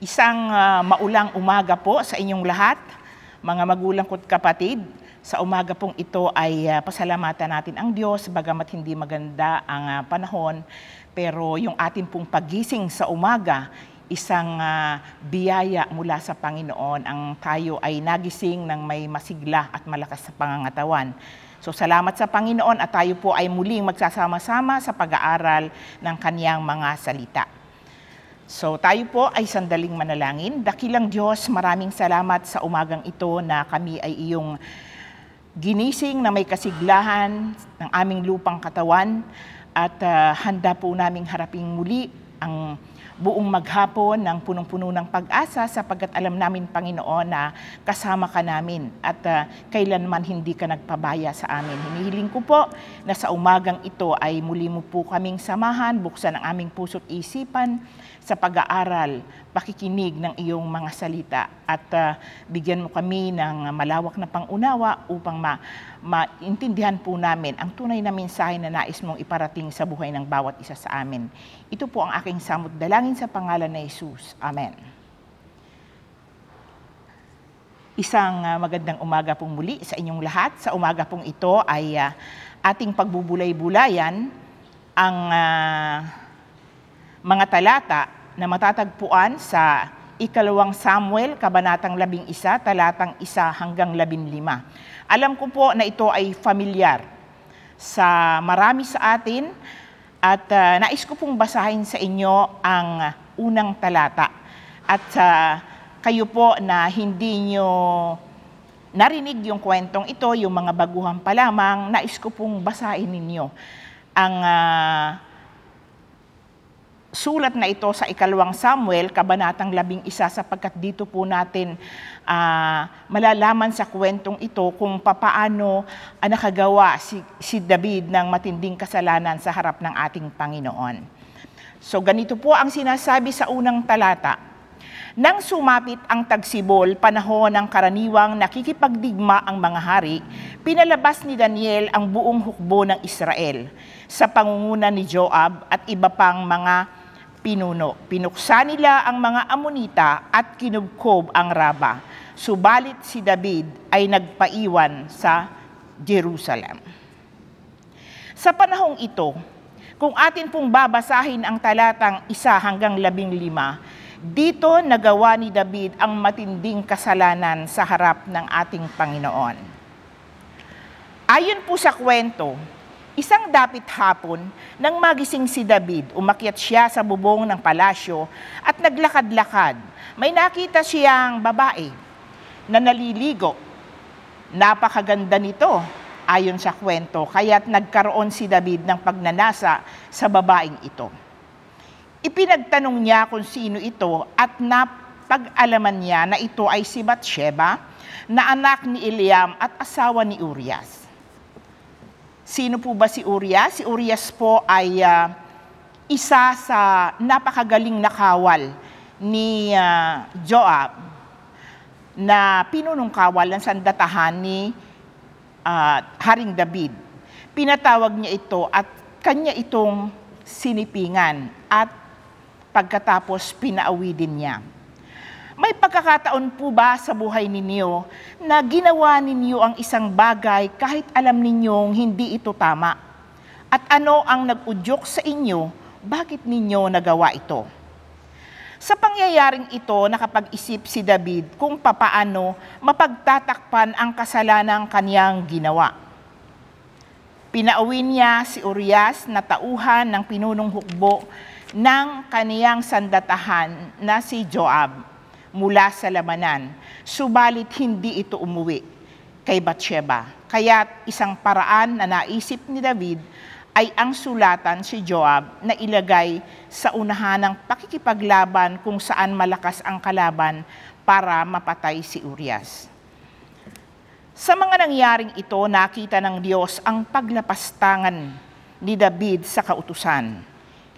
Isang maulang umaga po sa inyong lahat, mga magulang ko't kapatid. Sa umaga pong ito ay pasalamatan natin ang Diyos, bagamat hindi maganda ang panahon. Pero yung ating pong pagising sa umaga, isang biyaya mula sa Panginoon. Ang tayo ay nagising ng may masigla at malakas sa pangangatawan. So salamat sa Panginoon at tayo po ay muling magsasama-sama sa pag-aaral ng Kaniyang mga salita. So tayo po ay sandaling manalangin. Dakilang Diyos, maraming salamat sa umagang ito na kami ay iyong ginising na may kasiglahan ng aming lupang katawan at handa po naming haraping muli ang buong maghapon ng punong-puno ng pag-asa sapagkat alam namin, Panginoon, na kasama ka namin at kailanman hindi ka nagpabaya sa amin. Hinihiling ko po na sa umagang ito ay muli mo po kaming samahan, buksan ang aming puso't isipan sa pag-aaral, pakikinig ng iyong mga salita at bigyan mo kami ng malawak na pangunawa upang maintindihan po namin ang tunay na mensahe na nais mong iparating sa buhay ng bawat isa sa amin. Ito po ang aking samot dalangin sa pangalan ni Jesus. Amen. Isang magandang umaga pong muli sa inyong lahat. Sa umaga pong ito ay ating pagbubulay-bulayan ang mga talata na matatagpuan sa Ikalawang Samuel, Kabanatang 11, talatang 1 hanggang 15. Alam ko po na ito ay familiar sa marami sa atin at nais ko pong basahin sa inyo ang unang talata. At kayo po na hindi nyo narinig yung kwentong ito, yung mga baguhan pa lamang, nais ko pong basahin ninyo ang sulat na ito sa Ikalawang Samuel, Kabanatang 11, sapagkat dito po natin malalaman sa kwentong ito kung papaano nakagawa si David ng matinding kasalanan sa harap ng ating Panginoon. So ganito po ang sinasabi sa unang talata. Nang sumapit ang tagsibol, panahon ng karaniwang nakikipagdigma ang mga hari, pinalabas ni Daniel ang buong hukbo ng Israel sa pangunguna ni Joab at iba pang mga pinuno. Pinuksa nila ang mga Amonita at kinubkob ang Raba. Subalit si David ay nagpaiwan sa Jerusalem. Sa panahong ito, kung atin pong babasahin ang talatang 1 hanggang 15, dito nagawa ni David ang matinding kasalanan sa harap ng ating Panginoon. Ayon po sa kwento, isang dapit hapon, nang magising si David, umakyat siya sa bubong ng palasyo at naglakad-lakad. May nakita siyang babae na naliligo. Napakaganda nito, ayon sa kwento, kaya't nagkaroon si David ng pagnanasa sa babaeng ito. Ipinagtanong niya kung sino ito at napag-alaman niya na ito ay si Bathsheba, na anak ni Eliam at asawa ni Urias. Sino po ba si Urias? Si Urias po ay isa sa napakagaling na kawal ni Joab na pinunong kawal ng sandatahan ni Haring David. Pinatawag niya ito at kanya itong sinipingan at pagkatapos pinauwi din niya. May pagkakataon po ba sa buhay ninyo na ginawa ninyo ang isang bagay kahit alam ninyong hindi ito tama? At ano ang nag-udyok sa inyo, bakit ninyo nagawa ito? Sa pangyayaring ito, nakapag-isip si David kung papaano mapagtatakpan ang kasalanang kaniyang ginawa. Pinauwi niya si Urias na tauhan ng pinunong hukbo ng kaniyang sandatahan na si Joab mula sa labanan, subalit hindi ito umuwi kay Bathsheba. Kaya't isang paraan na naisip ni David ay ang sulatan si Joab na ilagay sa unahan ng pakikipaglaban kung saan malakas ang kalaban para mapatay si Urias. Sa mga nangyaring ito, nakita ng Diyos ang paglapastangan ni David sa kautusan.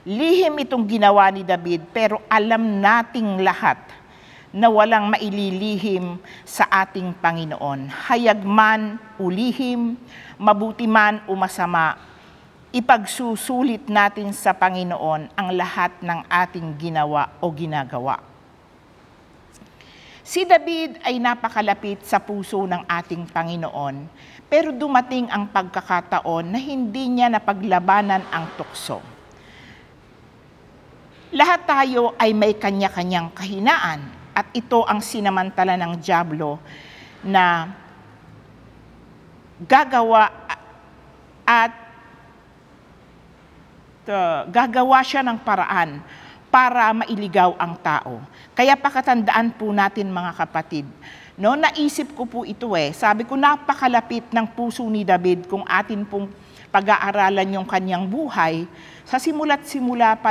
Lihim itong ginawa ni David, pero alam nating lahat na walang maililihim sa ating Panginoon. Hayag man o lihim, mabuti man o masama, ipagsusulit natin sa Panginoon ang lahat ng ating ginawa o ginagawa. Si David ay napakalapit sa puso ng ating Panginoon, pero dumating ang pagkakataon na hindi niya napaglabanan ang tukso. Lahat tayo ay may kanya-kanyang kahinaan at ito ang sinamantala ng dyablo na gagawa siya ng paraan para mailigaw ang tao. Kaya pakatandaan po natin mga kapatid, no, naisip ko po ito sabi ko napakalapit ng puso ni David kung atin pong pag-aaralan yung kanyang buhay. Sa simula't simula pa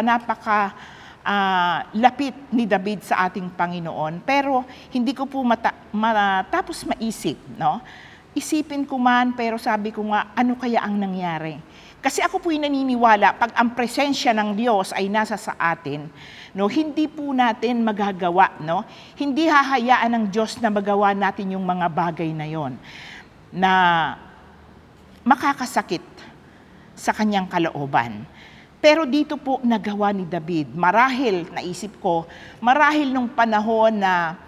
lapit ni David sa ating Panginoon. Pero hindi ko po matapos maisip, no? Isipin ko man, pero sabi ko nga, ano kaya ang nangyari? Kasi ako po'y naniniwala, pag ang presensya ng Diyos ay nasa sa atin, no, hindi po natin magagawa, no? Hindi hahayaan ng Diyos na magawa natin yung mga bagay na yon na makakasakit sa kanyang kalooban. Pero dito po nagawa ni David. Marahil, naisip ko, marahil nung panahon na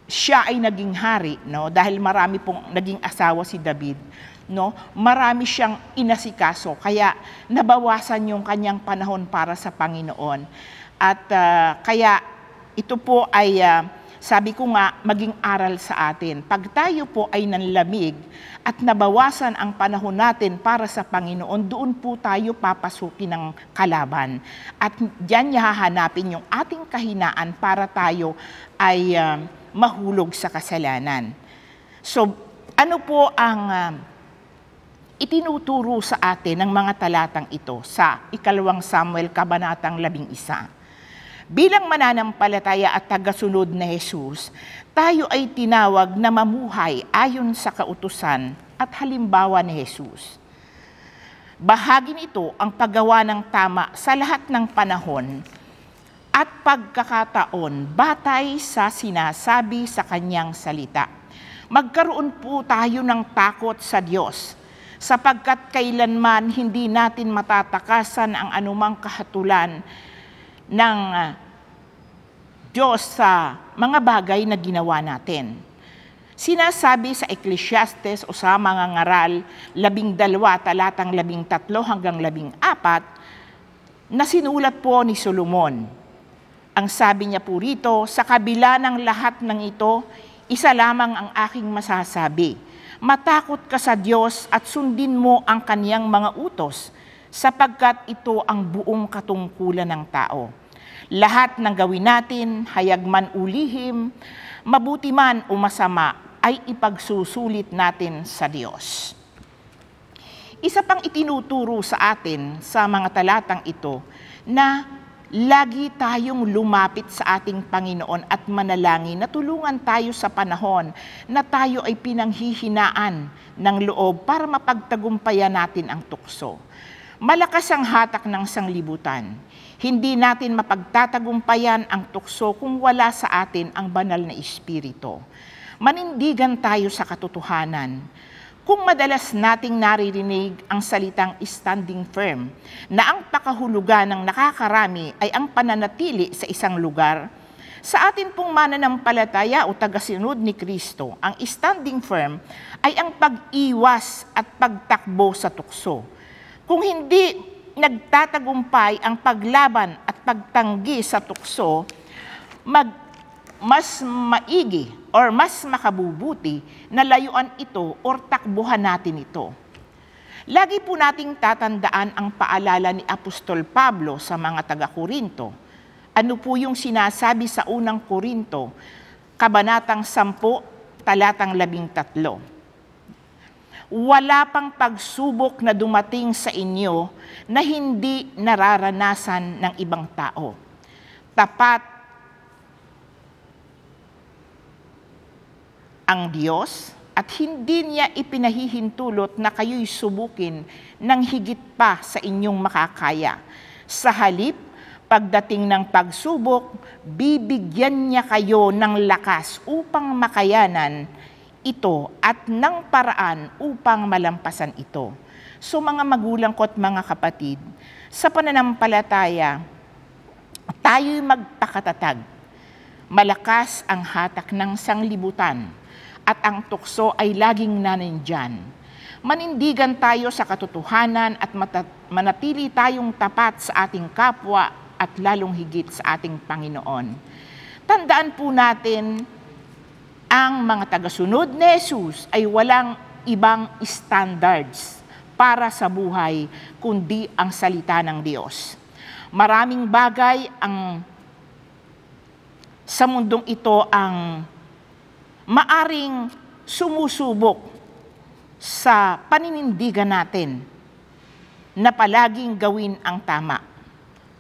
siya ay naging hari, no, dahil marami pong naging asawa si David, no, marami siyang inasikaso, kaya nabawasan yung kanyang panahon para sa Panginoon. At kaya ito po ay, sabi ko nga, maging aral sa atin. Pag tayo po ay nanlamig at nabawasan ang panahon natin para sa Panginoon, doon po tayo papasukin ng kalaban. At diyan niya hahanapin yung ating kahinaan para tayo ay mahulog sa kasalanan. So, ano po ang itinuturo sa atin ng mga talatang ito sa 2 Samuel Kabanatang 11? Bilang mananampalataya at tagasunod na Jesus, tayo ay tinawag na mamuhay ayon sa kautusan at halimbawa ni Jesus. Bahagi nito ang paggawa ng tama sa lahat ng panahon at pagkakataon batay sa sinasabi sa kanyang salita. Magkaroon po tayo ng takot sa Diyos, sapagkat kailanman hindi natin matatakasan ang anumang kahatulan ng Diyos sa mga bagay na ginawa natin. Sinasabi sa Ecclesiastes o sa mga ngaral 12, talatang 13 hanggang 14, na sinulat po ni Solomon. Ang sabi niya po rito, sa kabila ng lahat ng ito, isa lamang ang aking masasabi. Matakot ka sa Diyos at sundin mo ang kaniyang mga utos, sapagkat ito ang buong katungkulan ng tao. Lahat ng gawin natin, hayag man ulihim, mabuti man o masama, ay ipagsusulit natin sa Diyos. Isa pang itinuturo sa atin sa mga talatang ito na lagi tayong lumapit sa ating Panginoon at manalangin na tulungan tayo sa panahon na tayo ay pinanghihinaan ng loob para mapagtagumpayan natin ang tukso. Malakas ang hatak ng sanglibutan. Hindi natin mapagtatagumpayan ang tukso kung wala sa atin ang banal na Espiritu. Manindigan tayo sa katotohanan. Kung madalas nating naririnig ang salitang standing firm, na ang pakahulugan ng nakakarami ay ang pananatili sa isang lugar, sa atin pong mananampalataya o tagasunod ni Kristo, ang standing firm ay ang pag-iwas at pagtakbo sa tukso. Kung hindi nagtatagumpay ang paglaban at pagtanggi sa tukso, mas maigi or mas makabubuti na layuan ito or takbuhan natin ito. Lagi po nating tatandaan ang paalala ni Apostol Pablo sa mga taga-Korinto. Ano po yung sinasabi sa unang Korinto, Kabanatang 10, talatang 13. Wala pang pagsubok na dumating sa inyo na hindi nararanasan ng ibang tao. Tapat ang Diyos at hindi niya ipinahihintulot na kayo'y subukin ng higit pa sa inyong makakaya. Sa halip, pagdating ng pagsubok, bibigyan niya kayo ng lakas upang makayanan ito at ng paraan upang malampasan ito. So mga magulang ko at mga kapatid, sa pananampalataya, tayo'y magpakatatag. Malakas ang hatak ng sanglibutan at ang tukso ay laging nanindyan. Manindigan tayo sa katotohanan at manatili tayong tapat sa ating kapwa at lalong higit sa ating Panginoon. Tandaan po natin, ang mga tagasunod ni Jesus ay walang ibang standards para sa buhay kundi ang salita ng Diyos. Maraming bagay sa mundong ito ang maaring sumusubok sa paninindigan natin na palaging gawin ang tama.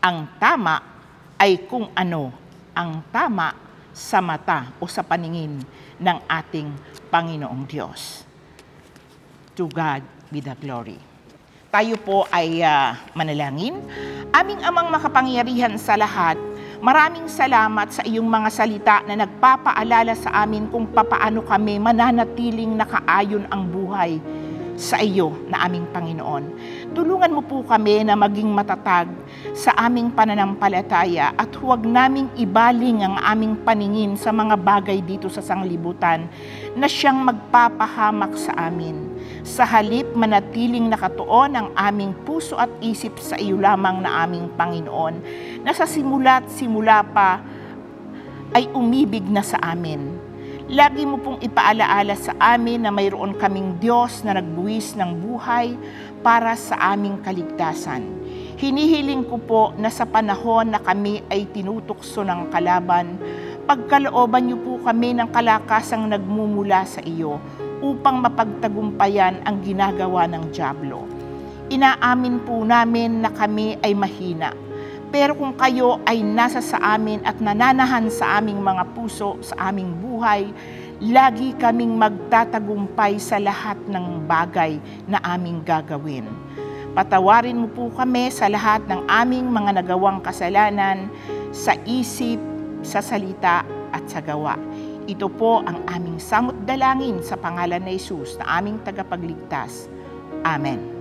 Ang tama ay kung ano ang tama sa mata o sa paningin ng ating Panginoong Diyos. To God be the glory. Tayo po ay manalangin. Aming Amang makapangyarihan sa lahat, maraming salamat sa iyong mga salita na nagpapaalala sa amin kung papaano kami mananatiling nakaayon ang buhay sa iyo na aming Panginoon. Tulungan mo po kami na maging matatag sa aming pananampalataya at huwag naming ibaling ang aming paningin sa mga bagay dito sa sanglibutan na siyang magpapahamak sa amin. Sa halip manatiling nakatuon ang aming puso at isip sa iyo lamang na aming Panginoon, na sa simula't simula pa ay umibig na sa amin. Lagi mo pong ipaalaala sa amin na mayroon kaming Diyos na nagbuwis ng buhay para sa aming kaligtasan. Hinihiling ko po na sa panahon na kami ay tinutukso ng kalaban, pagkalooban niyo po kami ng kalakasang nagmumula sa iyo upang mapagtagumpayan ang ginagawa ng dyablo. Inaamin po namin na kami ay mahina. Pero kung kayo ay nasa sa amin at nananahan sa aming mga puso, sa aming buhay, lagi kaming magtatagumpay sa lahat ng bagay na aming gagawin. Patawarin mo po kami sa lahat ng aming mga nagawang kasalanan, sa isip, sa salita at sa gawa. Ito po ang aming samot dalangin sa pangalan ni Jesus na aming tagapagligtas. Amen.